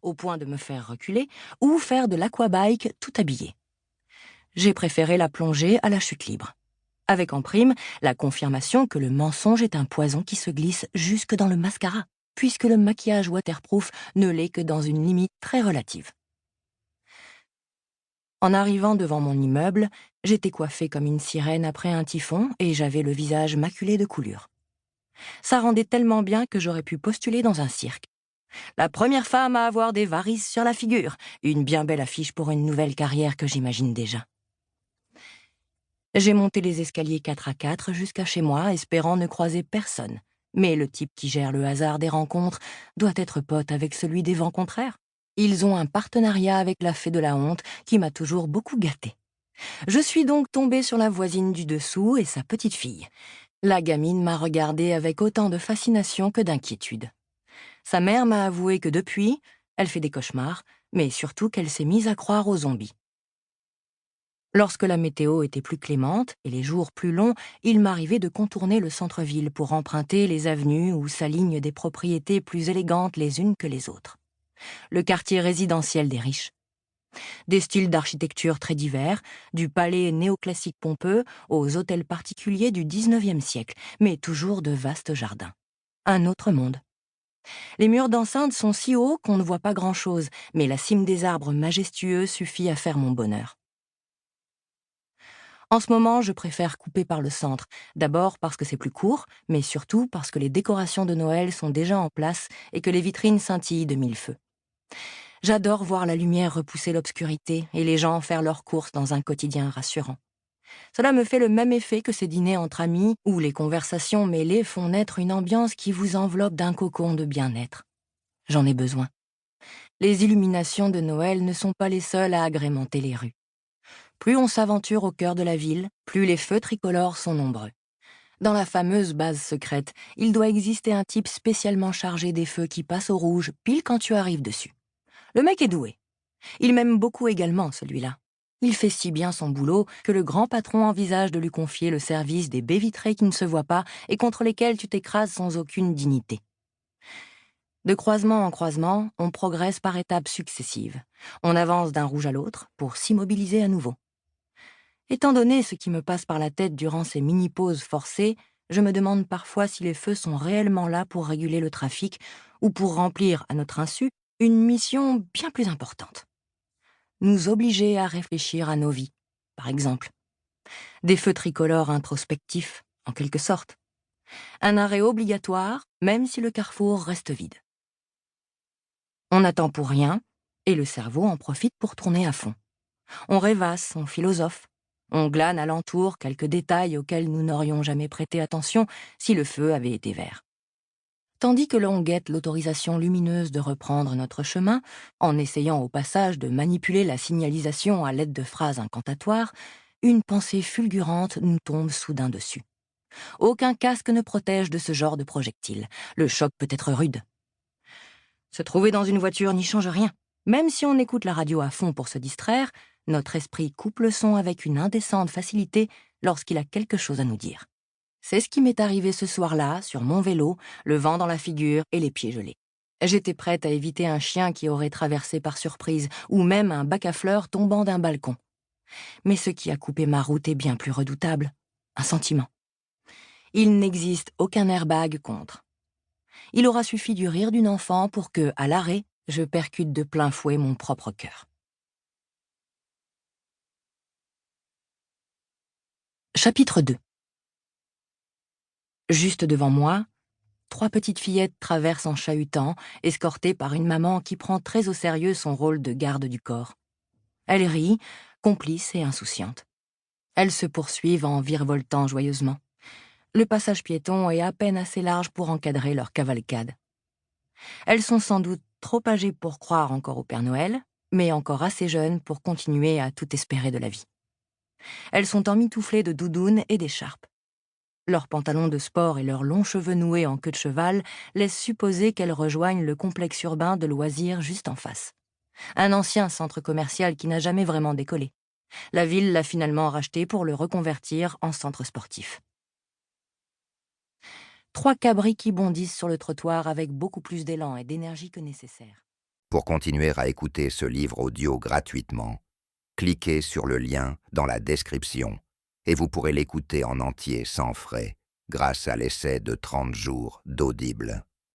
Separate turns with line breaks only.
au point de me faire reculer, ou faire de l'aquabike tout habillé. J'ai préféré la plongée à la chute libre. Avec en prime la confirmation que le mensonge est un poison qui se glisse jusque dans le mascara, puisque le maquillage waterproof ne l'est que dans une limite très relative. En arrivant devant mon immeuble, j'étais coiffée comme une sirène après un typhon et j'avais le visage maculé de coulures. Ça rendait tellement bien que j'aurais pu postuler dans un cirque. La première femme à avoir des varices sur la figure, une bien belle affiche pour une nouvelle carrière que j'imagine déjà. J'ai monté les escaliers 4 à 4 jusqu'à chez moi, espérant ne croiser personne. Mais le type qui gère le hasard des rencontres doit être pote avec celui des vents contraires. Ils ont un partenariat avec la fée de la honte qui m'a toujours beaucoup gâtée. Je suis donc tombée sur la voisine du dessous et sa petite fille. La gamine m'a regardée avec autant de fascination que d'inquiétude. Sa mère m'a avoué que depuis, elle fait des cauchemars, mais surtout qu'elle s'est mise à croire aux zombies. Lorsque la météo était plus clémente et les jours plus longs, il m'arrivait de contourner le centre-ville pour emprunter les avenues où s'alignent des propriétés plus élégantes les unes que les autres. Le quartier résidentiel des riches. Des styles d'architecture très divers, du palais néoclassique pompeux aux hôtels particuliers du XIXe siècle, mais toujours de vastes jardins. Un autre monde. Les murs d'enceinte sont si hauts qu'on ne voit pas grand-chose, mais la cime des arbres majestueux suffit à faire mon bonheur. En ce moment, je préfère couper par le centre, d'abord parce que c'est plus court, mais surtout parce que les décorations de Noël sont déjà en place et que les vitrines scintillent de mille feux. J'adore voir la lumière repousser l'obscurité et les gens faire leurs courses dans un quotidien rassurant. Cela me fait le même effet que ces dîners entre amis où les conversations mêlées font naître une ambiance qui vous enveloppe d'un cocon de bien-être. J'en ai besoin. Les illuminations de Noël ne sont pas les seules à agrémenter les rues. Plus on s'aventure au cœur de la ville, plus les feux tricolores sont nombreux. Dans la fameuse base secrète, il doit exister un type spécialement chargé des feux qui passe au rouge pile quand tu arrives dessus. Le mec est doué. Il m'aime beaucoup également, celui-là. Il fait si bien son boulot que le grand patron envisage de lui confier le service des baies vitrées qui ne se voient pas et contre lesquelles tu t'écrases sans aucune dignité. De croisement en croisement, on progresse par étapes successives. On avance d'un rouge à l'autre pour s'immobiliser à nouveau. Étant donné ce qui me passe par la tête durant ces mini-pauses forcées, je me demande parfois si les feux sont réellement là pour réguler le trafic ou pour remplir, à notre insu, une mission bien plus importante. Nous obliger à réfléchir à nos vies, par exemple. Des feux tricolores introspectifs, en quelque sorte. Un arrêt obligatoire, même si le carrefour reste vide. On n'attend pour rien, et le cerveau en profite pour tourner à fond. On rêvasse, on philosophe. On glane alentour quelques détails auxquels nous n'aurions jamais prêté attention si le feu avait été vert. Tandis que l'on guette l'autorisation lumineuse de reprendre notre chemin, en essayant au passage de manipuler la signalisation à l'aide de phrases incantatoires, une pensée fulgurante nous tombe soudain dessus. Aucun casque ne protège de ce genre de projectile. Le choc peut être rude. Se trouver dans une voiture n'y change rien. Même si on écoute la radio à fond pour se distraire, notre esprit coupe le son avec une indécente facilité lorsqu'il a quelque chose à nous dire. C'est ce qui m'est arrivé ce soir-là, sur mon vélo, le vent dans la figure et les pieds gelés. J'étais prête à éviter un chien qui aurait traversé par surprise, ou même un bac à fleurs tombant d'un balcon. Mais ce qui a coupé ma route est bien plus redoutable. Un sentiment. Il n'existe aucun airbag contre. Il aura suffi du rire d'une enfant pour que, à l'arrêt, je percute de plein fouet mon propre cœur. Chapitre 2. Juste devant moi, 3 petites fillettes traversent en chahutant, escortées par une maman qui prend très au sérieux son rôle de garde du corps. Elles rient, complices et insouciantes. Elles se poursuivent en virevoltant joyeusement. Le passage piéton est à peine assez large pour encadrer leur cavalcade. Elles sont sans doute trop âgées pour croire encore au Père Noël, mais encore assez jeunes pour continuer à tout espérer de la vie. Elles sont emmitouflées de doudounes et d'écharpes. Leurs pantalons de sport et leurs longs cheveux noués en queue de cheval laissent supposer qu'elles rejoignent le complexe urbain de loisirs juste en face. Un ancien centre commercial qui n'a jamais vraiment décollé. La ville l'a finalement racheté pour le reconvertir en centre sportif. 3 cabris qui bondissent sur le trottoir avec beaucoup plus d'élan et d'énergie que nécessaire.
Pour continuer à écouter ce livre audio gratuitement, cliquez sur le lien dans la description et vous pourrez l'écouter en entier sans frais grâce à l'essai de 30 jours d'Audible.